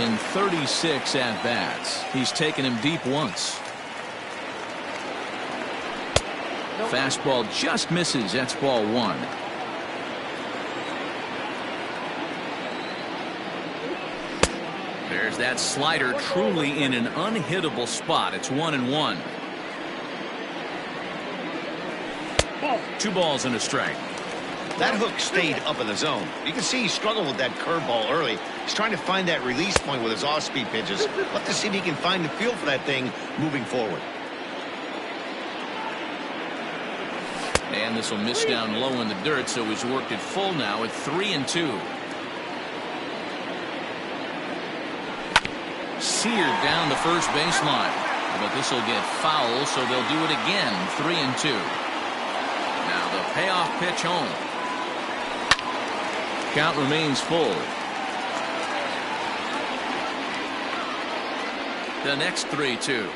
in 36 at-bats. He's taken him deep once. Fastball just misses. That's ball one. There's that slider, truly in an unhittable spot. It's 1-1. 2 balls and a strike. That hook stayed up in the zone. You can see he struggled with that curveball early. He's trying to find that release point with his off-speed pitches. Let's to see if he can find the feel for that thing moving forward. And this will miss down low in the dirt, so he's worked it full now at 3-2. Seared down the first baseline, but this will get foul, so they'll do it again. 3-2. Now the payoff pitch home. Count remains full. The next 3-2.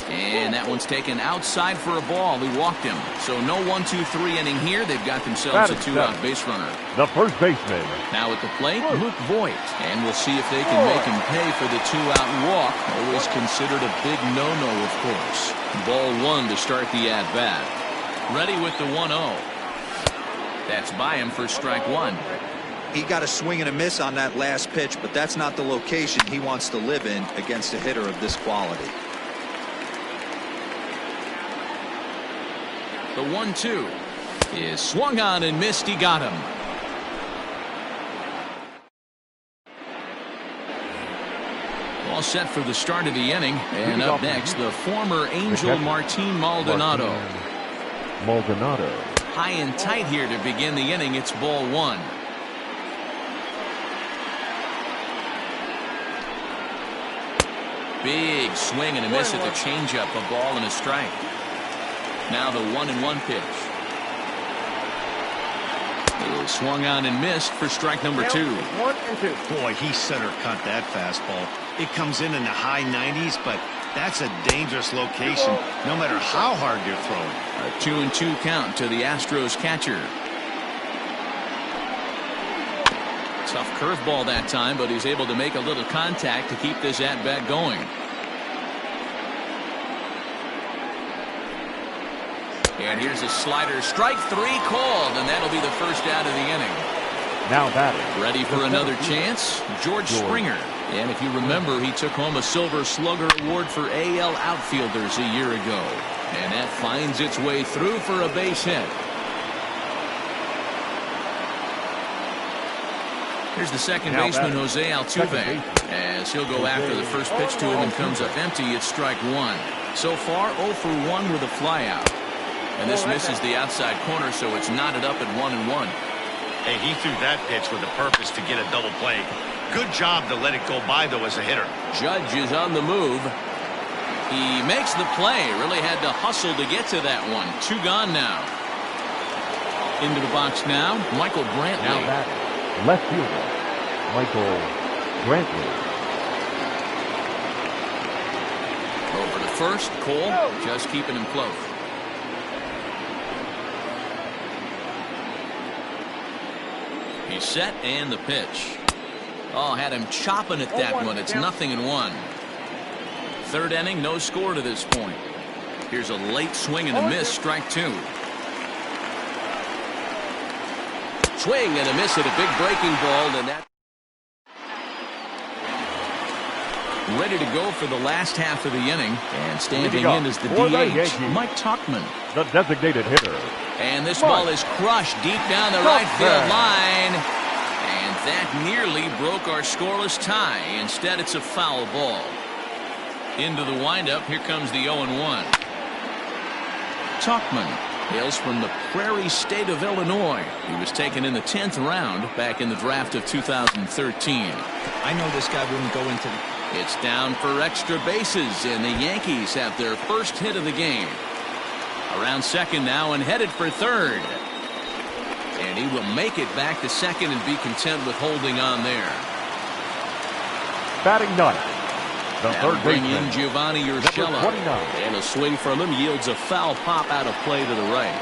And that one's taken outside for a ball. He walked him. So no 1-2-3 inning here. They've got themselves a 2-out base runner. The first baseman. Now at the plate, Luke Voigt. And we'll see if they can make him pay for the 2-out walk. Always considered a big no-no, of course. Ball one to start the at-bat. Ready with the 1-0. That's by him for strike one. He got a swing and a miss on that last pitch, but that's not the location he wants to live in against a hitter of this quality. The 1-2 is swung on and missed. He got him. All set for the start of the inning. And up next, the former Angel Martin Maldonado. High and tight here to begin the inning. It's ball one. Big swing and a miss at the changeup. A ball and a strike. Now the 1-1 pitch. It swung on and missed for strike number 2. 1-2. Boy, he center cut that fastball. It comes in the high 90s, but that's a dangerous location no matter how hard you're throwing. A 2-2 count to the Astros catcher. Tough curveball that time, but he's able to make a little contact to keep this at-bat going. And here's a slider. Strike 3 called, and that'll be the first out of the inning. Now batting. Ready for another chance? George Springer. And if you remember, he took home a Silver Slugger Award for AL outfielders a year ago. And that finds its way through for a base hit. Here's the second baseman, Jose Altuve, as he'll go after the first pitch to him and comes up empty. It's strike 1. So far, 0 for 1 with a flyout. And this misses the outside corner, so it's knotted up at 1-1. Hey, he threw that pitch with a purpose to get a double play. Good job to let it go by, though, as a hitter. Judge is on the move. He makes the play. Really had to hustle to get to that one. 2 gone now. Into the box now, Michael Brantley. Now batting. Left fielder, Michael Brantley. Over to first, Cole just keeping him close. He's set, and the pitch. Oh, had him chopping at that one. It's 0-1. Third inning, no score to this point. Here's a late swing and a miss, strike 2. Swing and a miss at a big breaking ball, and that ready to go for the last half of the inning. And standing in is the DH, Mike Tauchman, the designated hitter. And this ball is crushed deep down the right field line. And that nearly broke our scoreless tie. Instead, it's a foul ball. Into the windup, here comes the 0-1. Tauchman hails from the Prairie State of Illinois. He was taken in the 10th round back in the draft of 2013. I know this guy wouldn't go into the... It's down for extra bases, and the Yankees have their first hit of the game. Around second now and headed for third. And he will make it back to second and be content with holding on there. Batting ninth, the third bring baseman, in Giovanni Urshela. And a swing from him yields a foul pop out of play to the right.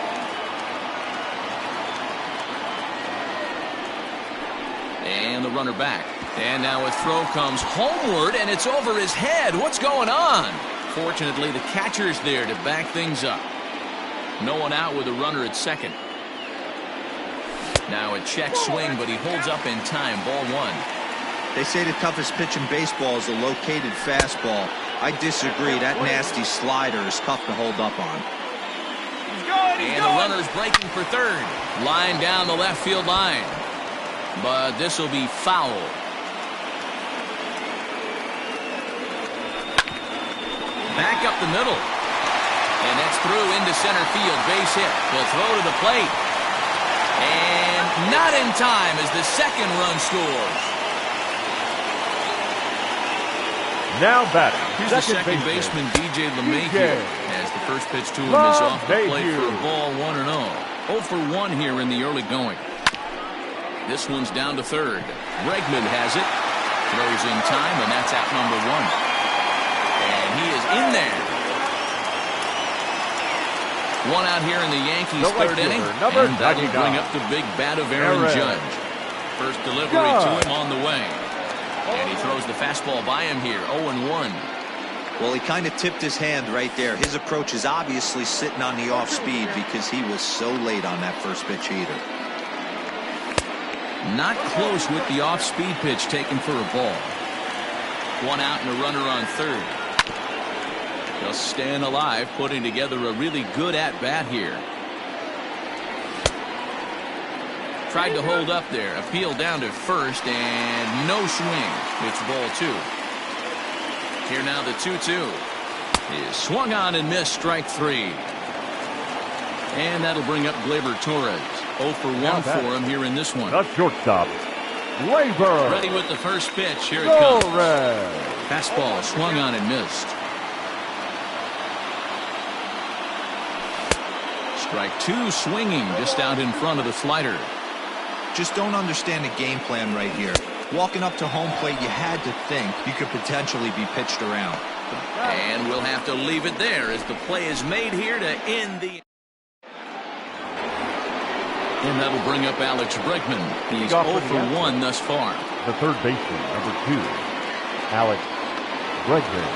And the runner back. And now a throw comes homeward, and it's over his head. What's going on? Fortunately, the catcher's there to back things up. No one out with a runner at second. Now a check swing, but he holds up in time. Ball one. They say the toughest pitch in baseball is a located fastball. I disagree. That nasty slider is tough to hold up on. And the runner's breaking for third. Line down the left field line. But this will be foul. Back up the middle. And that's through into center field. Base hit. They'll throw to the plate. And not in time as the second run scores. Now batting. Here's the second baseman, DJ LeMahieu, as the first pitch to him is off the plate for a ball 1-0. 0 for 1 here in the early going. This one's down to third. Bregman has it. Throws in time, and that's out number 1. And he is in there. One out here in the Yankees' third inning. And that'll bring up the big bat of Aaron Judge. First delivery to him on the way. And he throws the fastball by him here, 0-1. Well, he kind of tipped his hand right there. His approach is obviously sitting on the off speed because he was so late on that first pitch either. Not close with the off speed pitch taken for a ball. One out and a runner on third. Just staying alive, putting together a really good at bat here. Tried to hold up there. Appeal down to first, and no swing. It's ball 2. Here now the 2-2. Is swung on and missed, strike 3. And that'll bring up Gleyber Torres. 0 for 1 for him here in this one. The shortstop, Gleyber. Ready with the first pitch. Here it comes. Torres. Fastball swung on and missed. Strike 2 swinging just out in front of the slider. Just don't understand the game plan right here. Walking up to home plate, you had to think you could potentially be pitched around. And we'll have to leave it there as the play is made here to end the... And that'll bring up Alex Bregman. He's 0 for 1 thus far. The third baseman, number 2, Alex Bregman.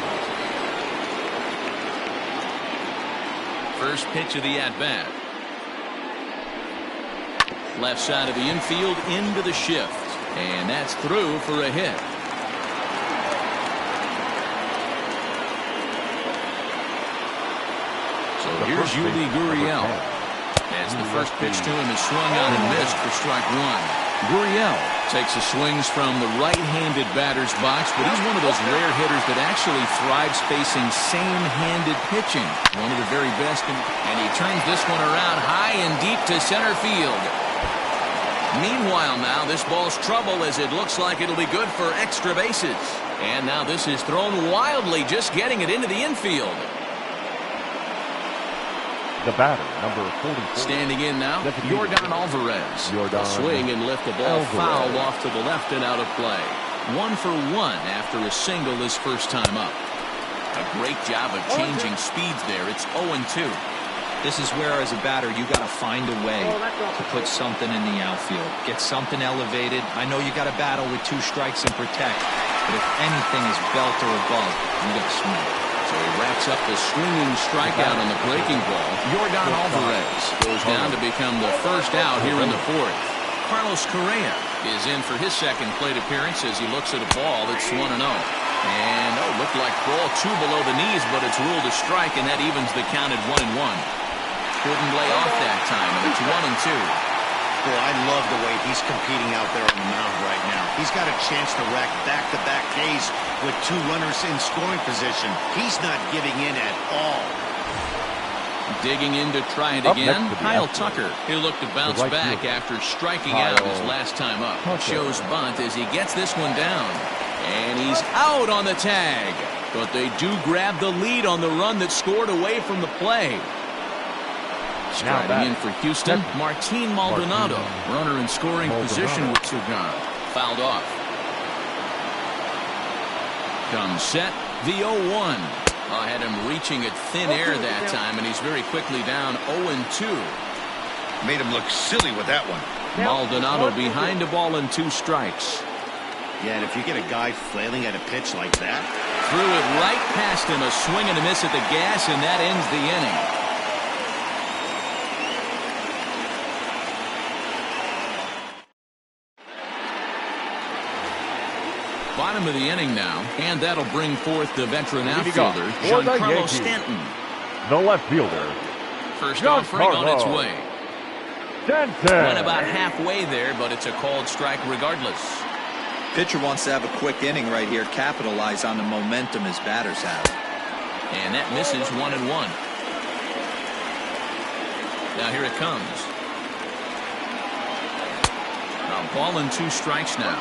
First pitch of the at-bat. Left side of the infield into the shift. And that's through for a hit. So here's Yuli Gurriel. As the first pitch to him is swung on and missed for strike 1. Gurriel takes the swings from the right-handed batter's box, but he's one of those rare hitters that actually thrives facing same-handed pitching. One of the very best. And he turns this one around high and deep to center field. Meanwhile now, this ball's trouble as it looks like it'll be good for extra bases. And now this is thrown wildly, just getting it into the infield. The batter, number 44. Standing in now, Yordan Alvarez. Yordan A swing and lift the ball foul off to the left and out of play. 1 for 1 after a single his first time up. A great job of changing speeds there. It's 0-2. This is where, as a batter, you got to find a way to put something in the outfield. Get something elevated. I know you got to battle with 2 strikes and protect, but if anything is belt or above, you got to swing. So he racks up the swinging strikeout on the breaking ball. Yordan Alvarez goes down to become the first out here in the 4th. Carlos Correa is in for his second plate appearance as he looks at a ball that's 1-0. And, looked like ball 2 below the knees, but it's ruled a strike, and that evens the count at 1-1. Couldn't lay off that time, and it's 1-2. Boy, I love the way he's competing out there on the mound right now. He's got a chance to rack back-to-back Ks with 2 runners in scoring position. He's not giving in at all. Digging in to try it again, Kyle Tucker. He'll look to bounce back after striking out his last time up. Shows bunt as he gets this one down. And he's out on the tag. But they do grab the lead on the run that scored away from the play. Striding in for Houston, Martin Maldonado. Runner in scoring position with 2 gone. Fouled off. Comes set, the 0-1. Had him reaching at thin air that time, and he's very quickly down 0-2. Made him look silly with that one. Maldonado behind a ball and 2 strikes. Yeah, and if you get a guy flailing at a pitch like that. Threw it right past him, a swing and a miss at the gas, and that ends the inning. Bottom of the inning now, and that'll bring forth the veteran outfielder, Giancarlo Stanton. The left fielder. First offering on its way. Stanton. Went about halfway there, but it's a called strike regardless. Pitcher wants to have a quick inning right here, capitalize on the momentum his batters have. And that misses 1-1. Now here it comes. A ball and 2 strikes now.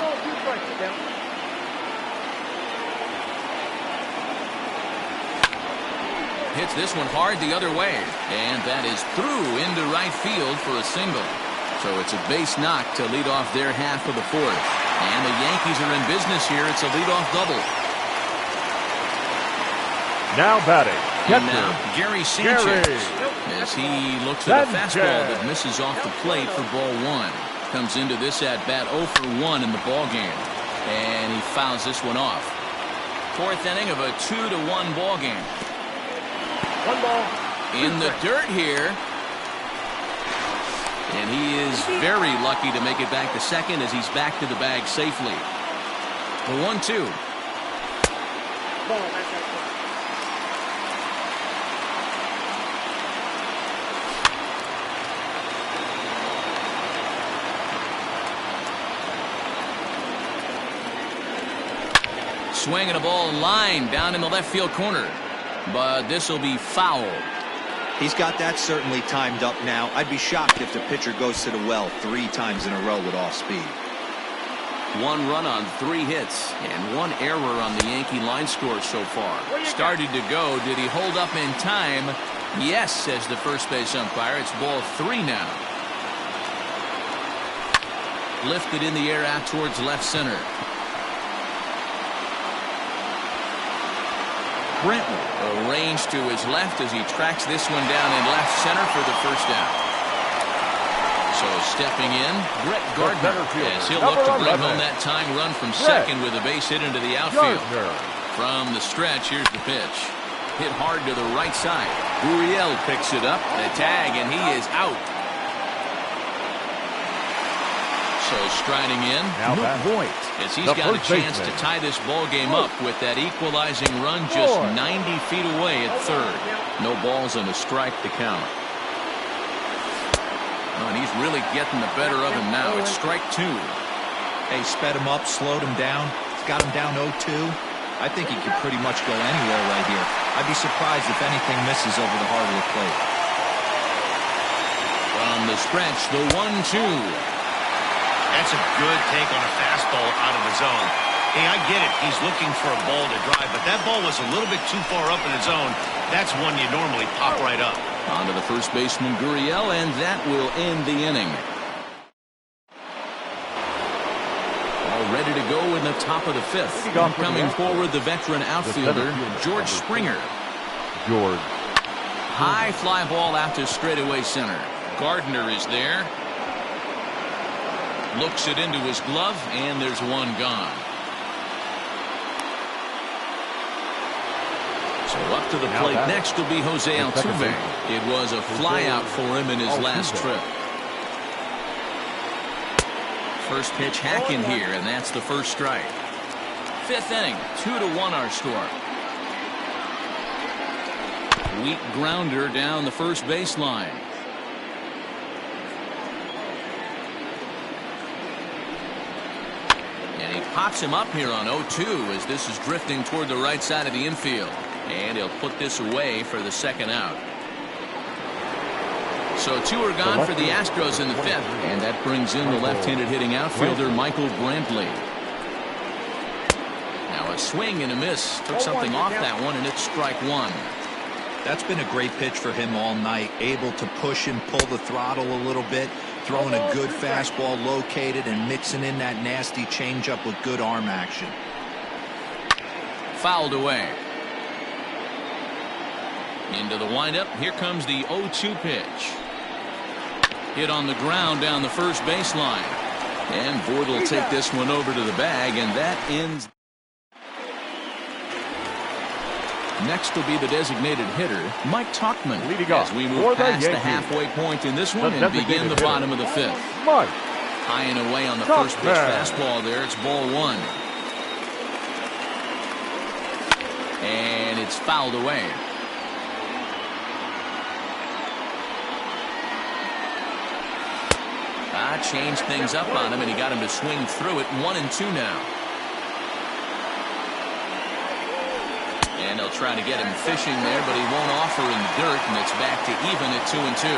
Hits this one hard the other way, and that is through into right field for a single. So it's a base knock to lead off their half of the 4th. And the Yankees are in business here. It's a leadoff double. Now batting. And now Gary Sanchez. As he looks at a fastball that misses off the plate for ball 1. Comes into this at bat 0 for 1 in the ball game. And he fouls this one off. 4th inning of a 2-1 ball game. 1 ball. In the dirt here. And he is very lucky to make it back to second as he's back to the bag safely. The 1-2. Swinging a ball line down in the left field corner. But this will be foul. He's got that certainly timed up now. I'd be shocked if the pitcher goes to the well 3 times in a row with off speed. 1 run on 3 hits and 1 error on the Yankee line score so far. Started to go. Did he hold up in time? Yes, says the first base umpire. It's ball 3 now. Lifted in the air out towards left center. Brentwood arranged to his left as he tracks this one down in left center for the first down. So stepping in, Brett Gardner, as he'll look to bring home that tying run from second with a base hit into the outfield. From the stretch, here's the pitch. Hit hard to the right side. Gurriel picks it up, the tag, and he is out. So striding in, Luke Voigt, as he's got a chance to tie this ball game up with that equalizing run just 90 feet away at third. No balls and a strike to count. Oh, and he's really getting the better of him now. It's strike 2. Hey, sped him up, slowed him down. He's got him down 0-2. I think he could pretty much go anywhere right here. I'd be surprised if anything misses over the heart of the plate. From the stretch, the 1-2. That's a good take on a fastball out of the zone. Hey, I get it. He's looking for a ball to drive, but that ball was a little bit too far up in the zone. That's one you normally pop right up. On to the first baseman, Gurriel, and that will end the inning. All ready to go in the top of the 5th. Coming forward, the veteran outfielder, George Springer. George. High fly ball out to straightaway center. Gardner is there. Looks it into his glove, and there's one gone. So up to the plate next will be Jose Altuve. It was a flyout for him in his last trip. First pitch hacking here, and that's the first strike. 5th inning, 2-1 our score. Weak grounder down the first baseline. Pops him up here on 0-2 as this is drifting toward the right side of the infield. And he'll put this away for the second out. So 2 are gone for the Astros in the 5th. And that brings in the left-handed hitting outfielder, Michael Brantley. Now a swing and a miss. Took something off that one, and it's strike 1. That's been a great pitch for him all night. Able to push and pull the throttle a little bit. Throwing a good fastball located and mixing in that nasty changeup with good arm action. Fouled away. Into the windup. Here comes the 0-2 pitch. Hit on the ground down the first baseline. And Boyd will take this one over to the bag, and that ends. Next will be the designated hitter, Mike Tuchman, as we move past the halfway point in this one and begin the bottom of the fifth. Mike. High and away on the first pitch fastball there. It's ball one. And it's fouled away. Changed things up on him, and he got him to swing through it. 1-2 now. And they'll try to get him fishing there, but he won't offer in the dirt, and it's back to even at 2-2.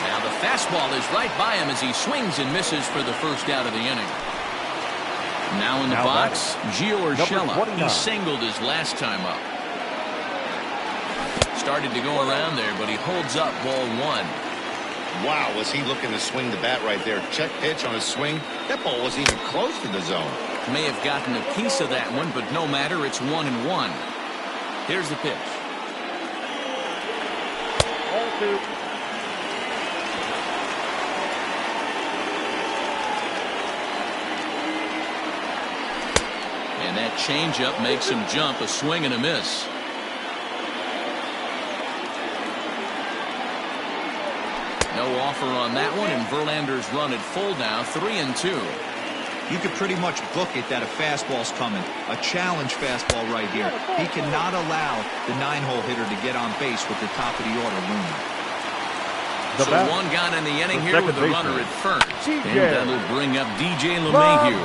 Now the fastball is right by him as he swings and misses for the first out of the inning. Now in the box, Gio Urshela. He singled his last time up. Started to go around there, but he holds up ball one. Wow, was he looking to swing the bat right there. Check pitch on his swing. That ball wasn't even close to the zone. May have gotten a piece of that one, but no matter. It's 1-1. Here's the pitch. 0-2. And that changeup makes him jump. A swing and a miss. No offer on that one, and Verlander's run at full now, 3-2. You could pretty much book it that a fastball's coming. A challenge fastball right here. He cannot allow the 9-hole hitter to get on base with the top of the order looming. So one gone in the inning here with a runner at first. And that'll bring up DJ LeMahieu.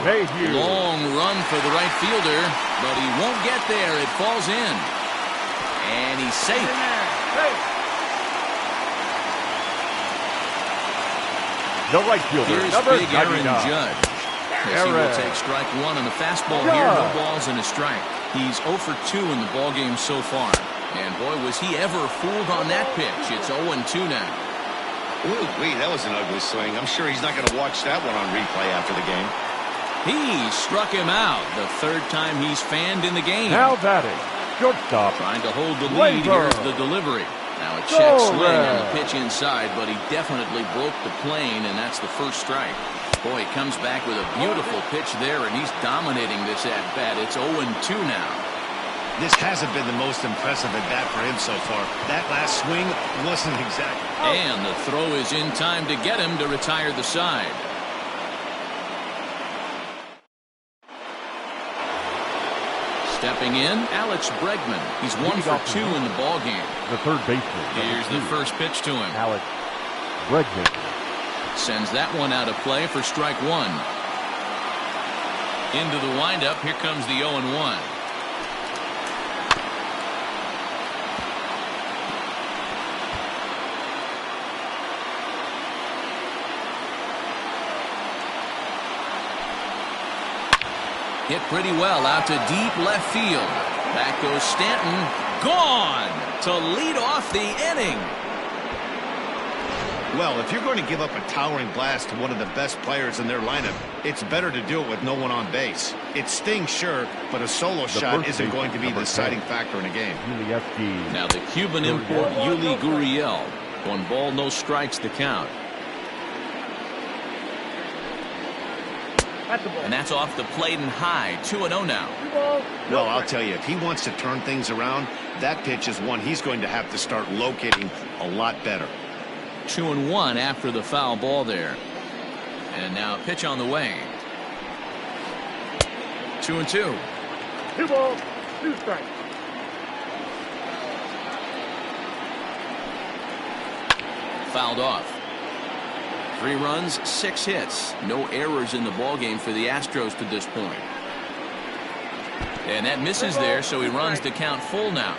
Long run for the right fielder, but he won't get there. It falls in. And he's safe. The right fielder, here's big Aaron Judge. Yes, he will take strike one on the fastball here. No balls and a strike. He's 0 for 2 in the ballgame so far. And boy, was he ever fooled on that pitch. It's 0-2 now. Ooh, wait, that was an ugly swing. I'm sure he's not going to watch that one on replay after the game. He struck him out. The third time he's fanned in the game. Now batting, shortstop. Trying to hold the lead. Here's the delivery. Now a check swing on the pitch inside, but he definitely broke the plane, and that's the first strike. Boy, he comes back with a beautiful pitch there, and he's dominating this at-bat. It's 0-2 now. This hasn't been the most impressive at-bat for him so far. That last swing wasn't exactly. And the throw is in time to get him to retire the side. Stepping in, Alex Bregman. He's 1 for 2 in the ballgame. The third baseman. Here's the first pitch to him. Alex Bregman. Sends that one out of play for strike one. Into the windup. Here comes the 0-1. Hit pretty well out to deep left field. Back goes Stanton. Gone to lead off the inning. Well, if you're going to give up a towering blast to one of the best players in their lineup, it's better to do it with no one on base. It stings, sure, but a solo shot isn't going to be the deciding factor in a game. Now the Cuban import, Yuli Gurriel. 1 ball, no strikes to count. And that's off the plate and high. 2-0 now. Well, I'll tell you, if he wants to turn things around, that pitch is one he's going to have to start locating a lot better. 2-1 after the foul ball there. And now a pitch on the way. 2-2. 2 balls, 2 strikes. Fouled off. 3 runs, 6 hits. No errors in the ballgame for the Astros to this point. And that misses there, so he runs the count full now.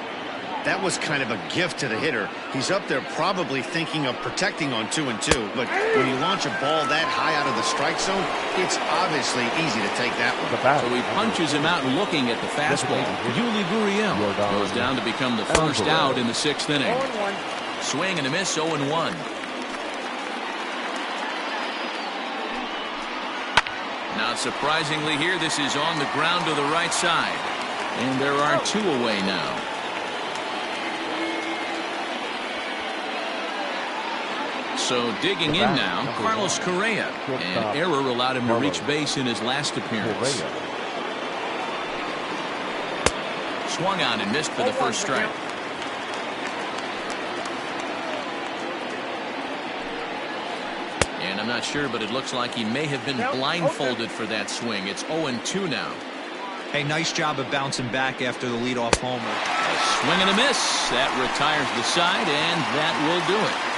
That was kind of a gift to the hitter. He's up there probably thinking of protecting on 2-2, but when you launch a ball that high out of the strike zone, it's obviously easy to take that one. So he punches him out looking at the fastball. Yuli Gurriel goes down to become the first out in the 6th inning. Swing and a miss, 0-1. Now, surprisingly here, this is on the ground to the right side. And there are 2 away now. So digging in now, Carlos Correa. An error allowed him to reach base in his last appearance. Swung on and missed for the first strike. And I'm not sure, but it looks like he may have been blindfolded for that swing. It's 0-2 now. Hey, nice job of bouncing back after the leadoff homer. A swing and a miss. That retires the side, and that will do it.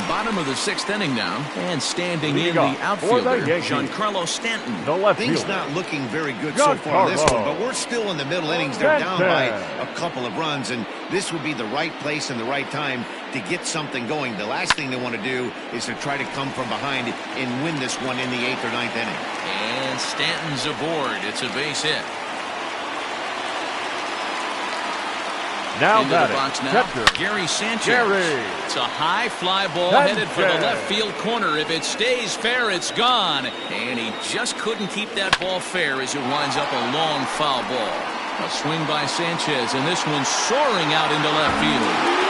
Bottom of the sixth inning now, and standing in the outfielder, Giancarlo Stanton. Things not looking very good so far in this one, but we're still in the middle innings. They're down by a couple of runs, and this would be the right place and the right time to get something going. The last thing they want to do is to try to come from behind and win this one in the 8th or 9th inning. And Stanton's aboard. It's a base hit. Now into the box now, Gary Sanchez. It's a high fly ball headed for the left field corner. If it stays fair, it's gone. And he just couldn't keep that ball fair as it winds up a long foul ball. A swing by Sanchez, and this one soaring out into left field.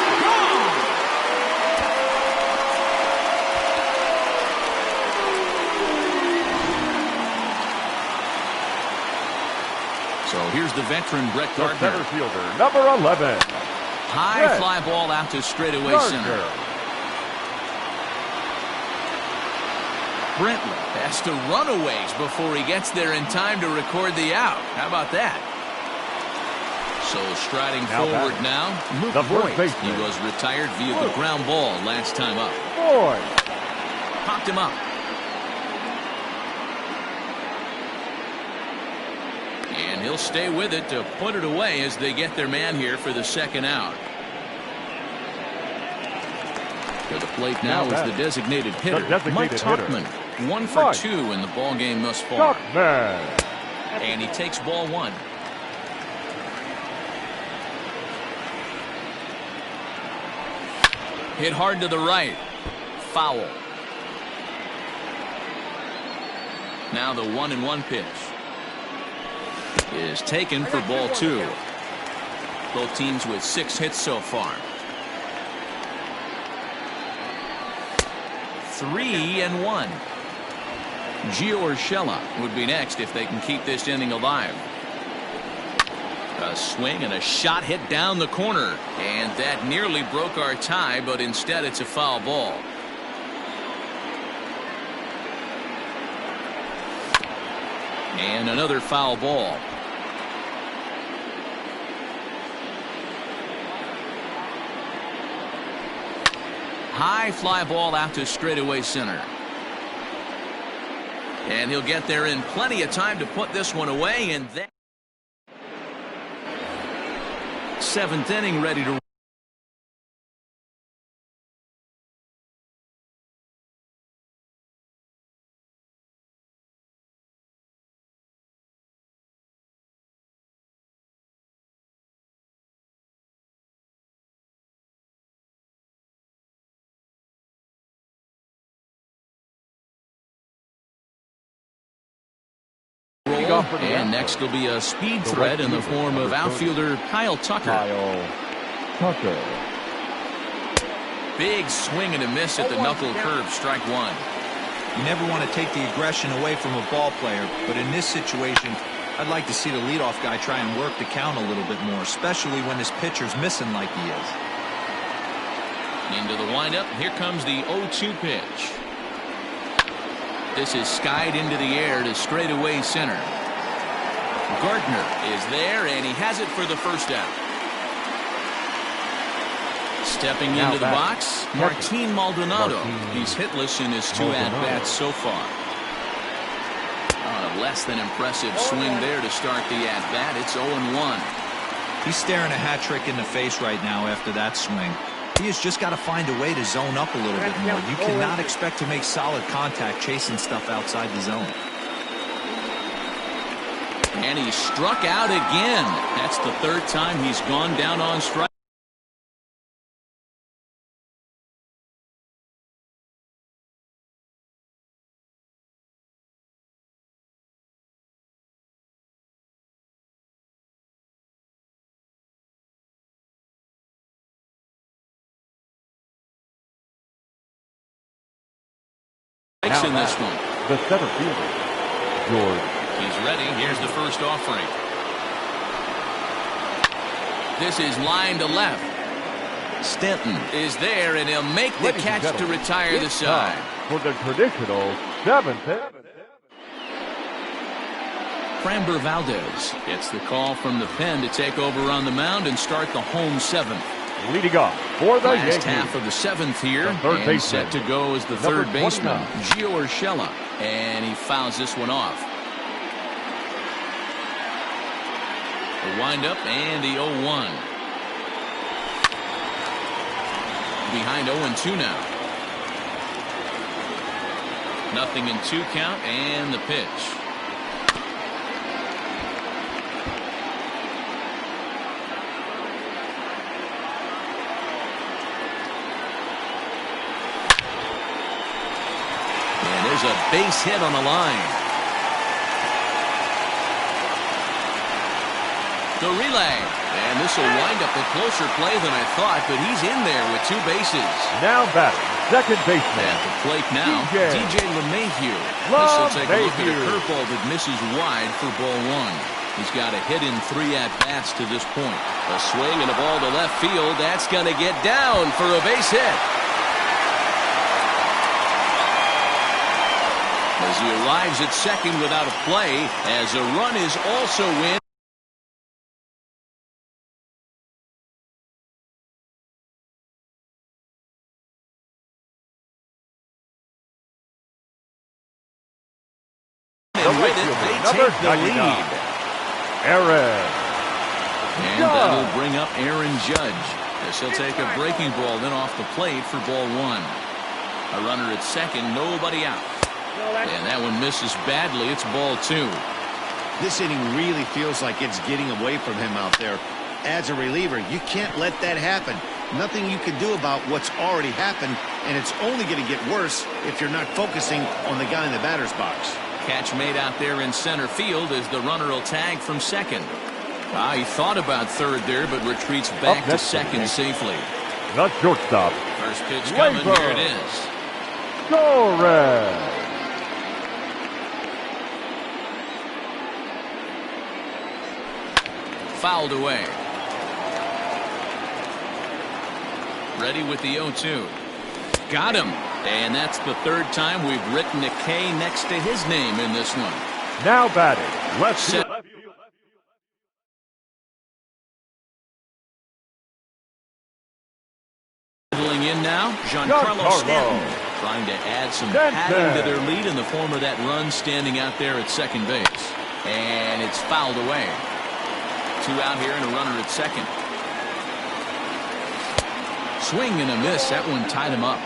So here's the veteran Brett Gardner. Center fielder, number 11. High fly ball out to straightaway center. Brentley has to run a ways before he gets there in time to record the out. How about that? So striding forward now, Luke Voigt. He was retired via the ground ball last time up. Popped him up. And he'll stay with it to put it away as they get their man here for the second out. To the plate now is the designated hitter, Mike Tauchman. 1 for 2 in the ball game thus far. And he takes ball 1. Hit hard to the right. Foul. Now the 1-1 pitch is taken for ball 2. Both teams with 6 hits so far. 3-1. Gio Urshela would be next if they can keep this inning alive. A swing and a shot hit down the corner, and that nearly broke our tie, but instead it's a foul ball. And another foul ball. High fly ball out to straightaway center. And he'll get there in plenty of time to put this one away, and then 7th inning ready to and next will be a speed threat in the form of outfielder Kyle Tucker. Big swing and a miss at the knuckle curve, strike 1. You never want to take the aggression away from a ball player, but in this situation, I'd like to see the leadoff guy try and work the count a little bit more, especially when his pitcher's missing like he is. Into the windup, here comes the 0-2 pitch. This is skied into the air to straightaway center. Gardner is there, and he has it for the first out. Stepping into the box, Martin Maldonado. He's hitless in his 2 at-bats so far. A less than impressive swing there to start the at-bat. It's 0-1. He's staring a hat trick in the face right now after that swing. He has just got to find a way to zone up a little bit more. You cannot expect to make solid contact chasing stuff outside the zone. And he struck out again. That's the 3rd time he's gone down on strike. strikes in this one. The center fielder, George. He's ready. Here's the first offering. This is line to left. Stanton is there, and he'll make the catch to retire the side. For the traditional 7th. Framber Valdez gets the call from the pen to take over on the mound and start the home 7th. Leading off for the Last Yankees. half of the 7th here, third and baseman, set to go as the number third baseman, 29. Gio Urshela, and he fouls this one off. The windup and the 0-1. Behind 0-2 now. 0-2 count, and the pitch. There's a base hit on the line. The relay. And this will wind up a closer play than I thought, but he's in there with 2 bases. Now batting, second baseman. At the plate now, DJ LeMahieu. This will take a look at a curveball that misses wide for ball 1. He's got a hit in 3 at-bats to this point. A swing and a ball to left field. That's going to get down for a base hit. As he arrives at second without a play, as a run is also in. And with it, they take the lead. Aaron. And that'll bring up Aaron Judge. As he'll take a breaking ball then off the plate for ball 1. A runner at second, nobody out. And that one misses badly. It's ball 2. This inning really feels like it's getting away from him out there. As a reliever, you can't let that happen. Nothing you can do about what's already happened, and it's only going to get worse if you're not focusing on the guy in the batter's box. Catch made out there in center field as the runner will tag from second. He thought about third there, but retreats back to second safely. Not shortstop. First pitch coming. Here it is. Torres. Fouled away. Ready with the 0-2. Got him. And that's the third time we've written a K next to his name in this one. Now batting. Left field. Settling in now, Giancarlo Stanton. Trying to add some padding to their lead in the form of that run standing out there at second base. And it's fouled away. 2 out here and a runner at second. Swing and a miss. That one tied him up.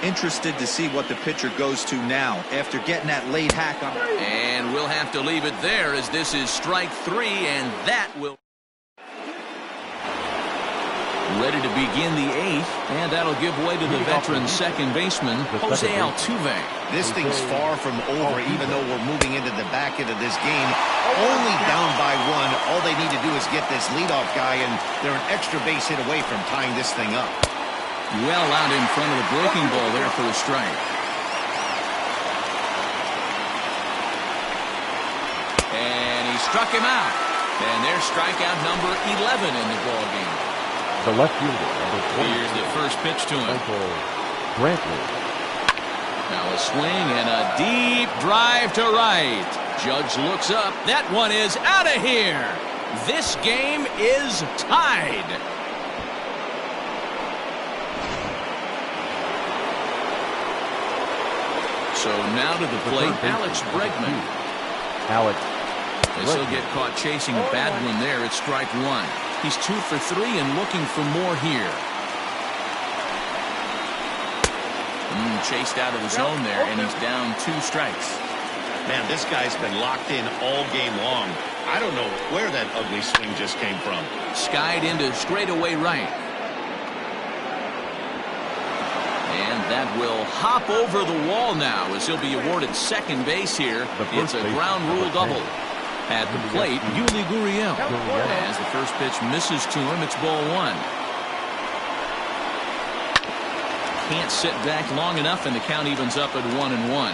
Interested to see what the pitcher goes to now after getting that late hack on. And we'll have to leave it there as this is strike 3, and that will. Ready to begin the 8th, and that'll give way to the veteran second baseman, Jose Altuve. This thing's far from over, even though we're moving into the back end of this game. Only down by 1. All they need to do is get this leadoff guy, and they're an extra base hit away from tying this thing up. Well out in front of the breaking ball there for the strike. And he struck him out. And there's strikeout number 11 in the ballgame. The left fielder, number 20. Here's the first pitch to him. Brantley. Now a swing and a deep drive to right. Judge looks up. That one is out of here. This game is tied. So now to the plate, Alex Bregman. Alex. As he'll get caught chasing a bad one there, it's strike 1. He's 2 for 3 and looking for more here. Chased out of the zone there, and he's down 2 strikes. Man, this guy's been locked in all game long. I don't know where that ugly swing just came from. Skied into straightaway right. And that will hop over the wall now as he'll be awarded second base here. It's a ground rule double. At the plate, Yuli Gurriel. As the first pitch misses to him, it's ball 1. can't sit back long enough, and the count evens up at 1-1.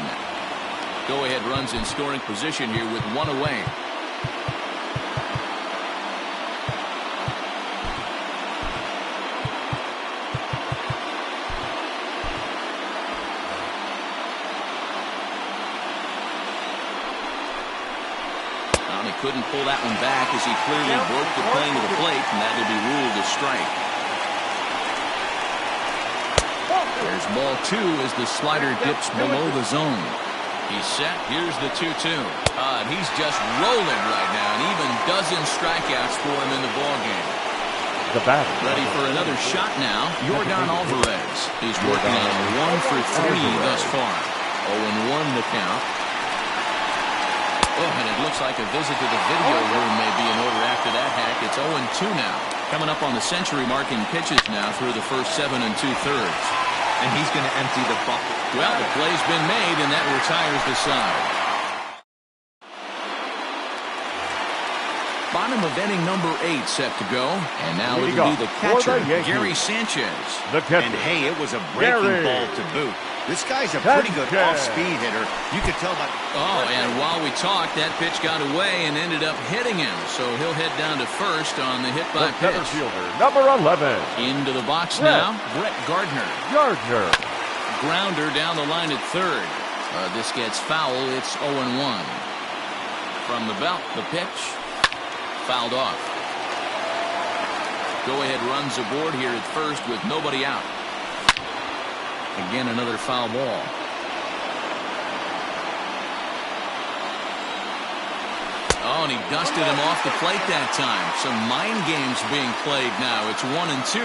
Go-ahead runs in scoring position here with one away. Couldn't pull that one back as he clearly broke the plane to the plate, and that will be ruled a strike. There's ball two as the slider dips below the zone. He's set. Here's the 2-2. And he's just rolling right now, and even dozens strikeouts for him in the ballgame. The batter. Ready for another shot now. Yordan Alvarez. He's working on a 1 for 3 thus far. 0-1 the count. Oh, and it looks like a visit to the video room may be in order after that hack. It's 0-2 now. Coming up on the century marking pitches now through the first 7 2/3. And he's going to empty the bucket. Well, the play's been made, and that retires the side. Bottom of inning number 8 set to go. And now it'll be the catcher, Gary Sanchez. And hey, it was a breaking ball to boot. This guy's a pretty good off-speed hitter. You could tell by... Oh, and while we talked, that pitch got away and ended up hitting him. So he'll head down to first on the hit by pitch. Fielder, number 11. Into the box now, Brett Gardner. Grounder down the line at third. This gets foul. It's 0-1. From the belt, the pitch. Fouled off. Go-ahead runs aboard here at first with nobody out. Again, another foul ball. Oh, and he dusted him off the plate that time. Some mind games being played now. It's 1-2.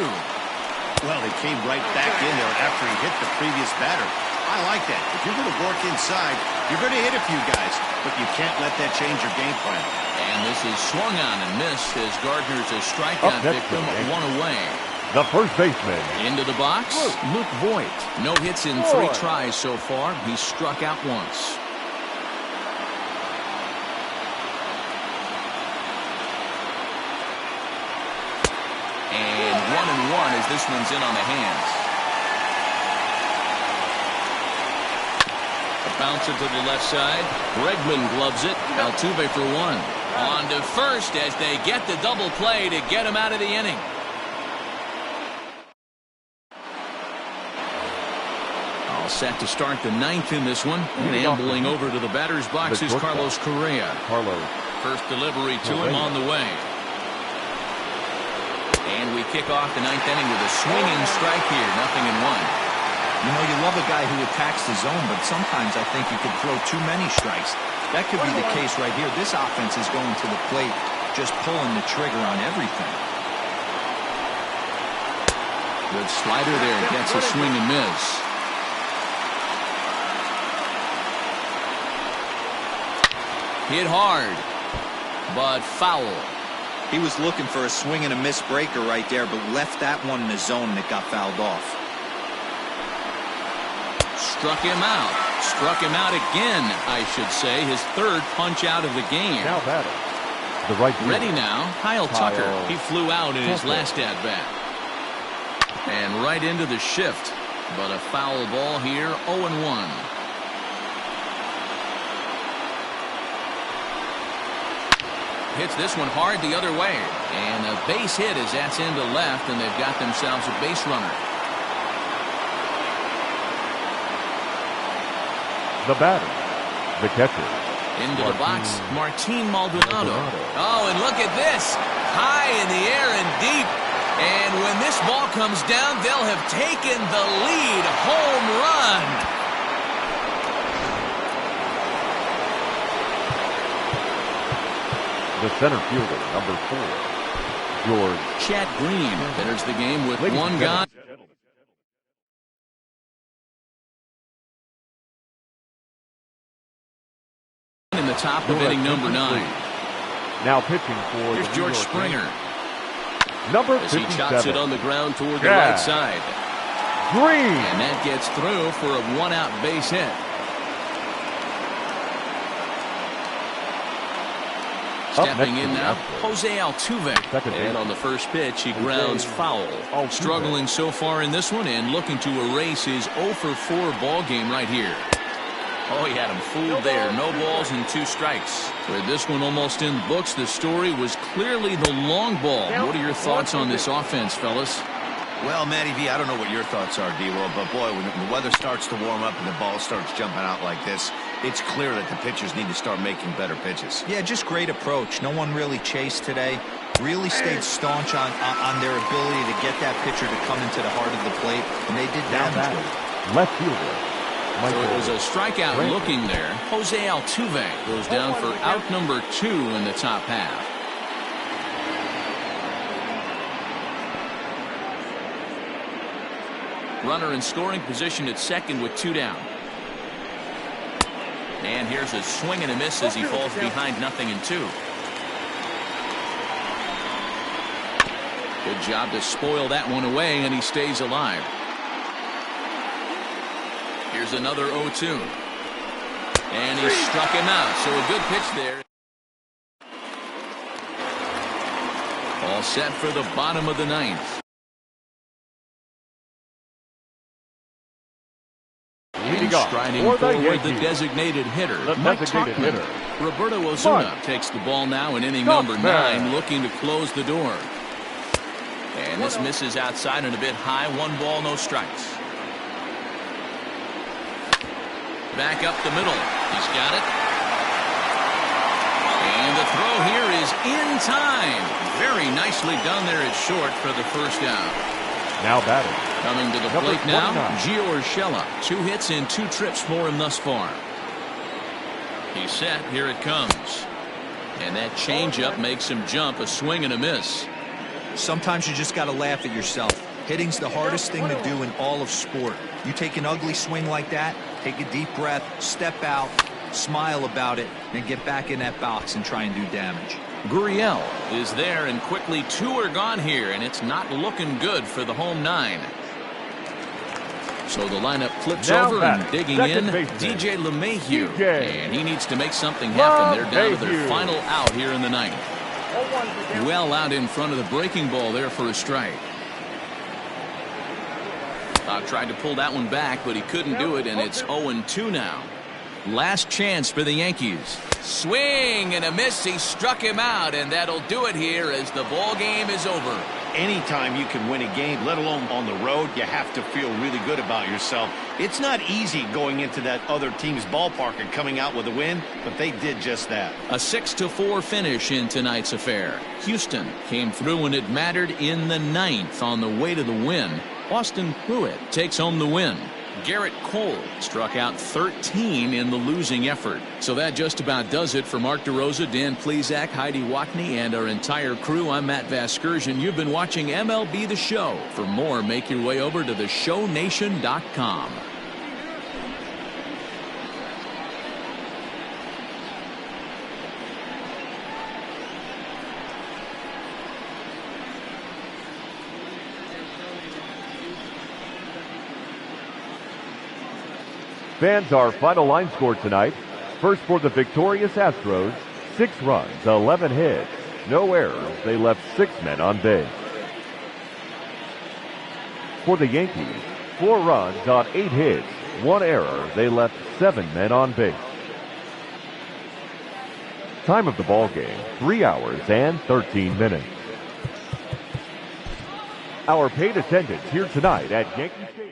Well, he came right back in there after he hit the previous batter. I like that. If you're going to work inside, you're going to hit a few guys, but you can't let that change your game plan. And this is swung on and missed as Gardner's a strikeout victim, one away. The first baseman. Into the box, Luke Voigt. No hits in 3 tries so far. He struck out once. And 1-1 as this one's in on the hands. A bouncer to the left side. Bregman gloves it. Altuve for 1. On to first as they get the double play to get him out of the inning. Set to start the 9th in this one. And ambling over to the batter's box is Carlos Correa. First delivery to him on the way. And we kick off the 9th inning with a swinging strike here. 0-1. You know, you love a guy who attacks the zone, but sometimes I think you could throw too many strikes. That could be the case right here. This offense is going to the plate, just pulling the trigger on everything. Good slider there. Gets a swing and miss. Hit hard, but foul. He was looking for a swing and a miss breaker right there, but left that one in the zone that got fouled off. Struck him out. Struck him out again, I should say. His 3rd punch out of the game. Now batting. The right fielder. Ready now, Kyle Tucker. He flew out in his last at-bat. And right into the shift. But a foul ball here, 0-1. Hits this one hard the other way. And a base hit as that's into left, and they've got themselves a base runner. The batter, the catcher. Into the box, Martin Maldonado. Oh, and look at this. High in the air and deep. And when this ball comes down, they'll have taken the lead. Home run. The center fielder, number 4, George. Chad Green enters the game with one guy. In the top of inning number 9. Now pitching for here's George Springer. Number 57. As he chops it on the ground toward the right side. Green. And that gets through for a 1-out base hit. Stepping in now, Jose Altuve. And on the first pitch, he grounds foul. Struggling so far in this one and looking to erase his 0 for 4 ball game right here. Oh, he had him fooled there. No balls and 2 strikes. With this one almost in books, the story was clearly the long ball. What are your thoughts on this offense, fellas? Well, Matty V, I don't know what your thoughts are, D-World, but boy, when the weather starts to warm up and the ball starts jumping out like this, it's clear that the pitchers need to start making better pitches. Yeah, just great approach. No one really chased today. Really stayed staunch on their ability to get that pitcher to come into the heart of the plate, and they did damage with it. Left fielder. So it was a strikeout looking there. Jose Altuve goes down for out number 2 in the top half. Runner in scoring position at second with 2 down. And here's a swing and a miss as he falls behind 0-2. Good job to spoil that one away, and he stays alive. Here's another 0-2. And he struck him out, so a good pitch there. All set for the bottom of the 9th. Striding forward, the designated hitter, Mike Tauchman. Roberto Osuna takes the ball now in inning number 9, looking to close the door. And this misses outside and a bit high. 1 ball, no strikes. Back up the middle. He's got it. And the throw here is in time. Very nicely done there at short for the first out. Now batting. Coming to the plate now, Gio Urshela. 2 hits and 2 trips for him thus far. He's set. Here it comes. And that changeup makes him jump. A swing and a miss. Sometimes you just got to laugh at yourself. Hitting's the hardest thing to do in all of sport. You take an ugly swing like that, take a deep breath, step out, smile about it, and get back in that box and try and do damage. Gurriel is there, and quickly 2 are gone here, and it's not looking good for the home 9. So the lineup flips over and digging in, DJ LeMahieu. And he needs to make something happen. They're down to their final out here in the 9th. Well out in front of the breaking ball there for a strike. Tried to pull that one back, but he couldn't do it, and it's 0-2 now. Last chance for the Yankees. Swing and a miss. He struck him out, and that'll do it here as the ball game is over. Anytime you can win a game, let alone on the road, you have to feel really good about yourself. It's not easy going into that other team's ballpark and coming out with a win, but they did just that. A 6-4 finish in tonight's affair. Houston came through when it mattered in the 9th on the way to the win. Austin Pruitt takes home the win. Garrett Cole struck out 13 in the losing effort. So that just about does it for Mark DeRosa, Dan Plesac, Heidi Watney, and our entire crew. I'm Matt Vasgersian. You've been watching MLB The Show. For more, make your way over to theshownation.com. Fans, our final line score tonight. First for the victorious Astros, 6 runs, 11 hits, no errors. They left 6 men on base. For the Yankees, 4 runs on 8 hits, 1 error. They left 7 men on base. Time of the ball game, 3 hours and 13 minutes. Our paid attendance here tonight at Yankee Stadium.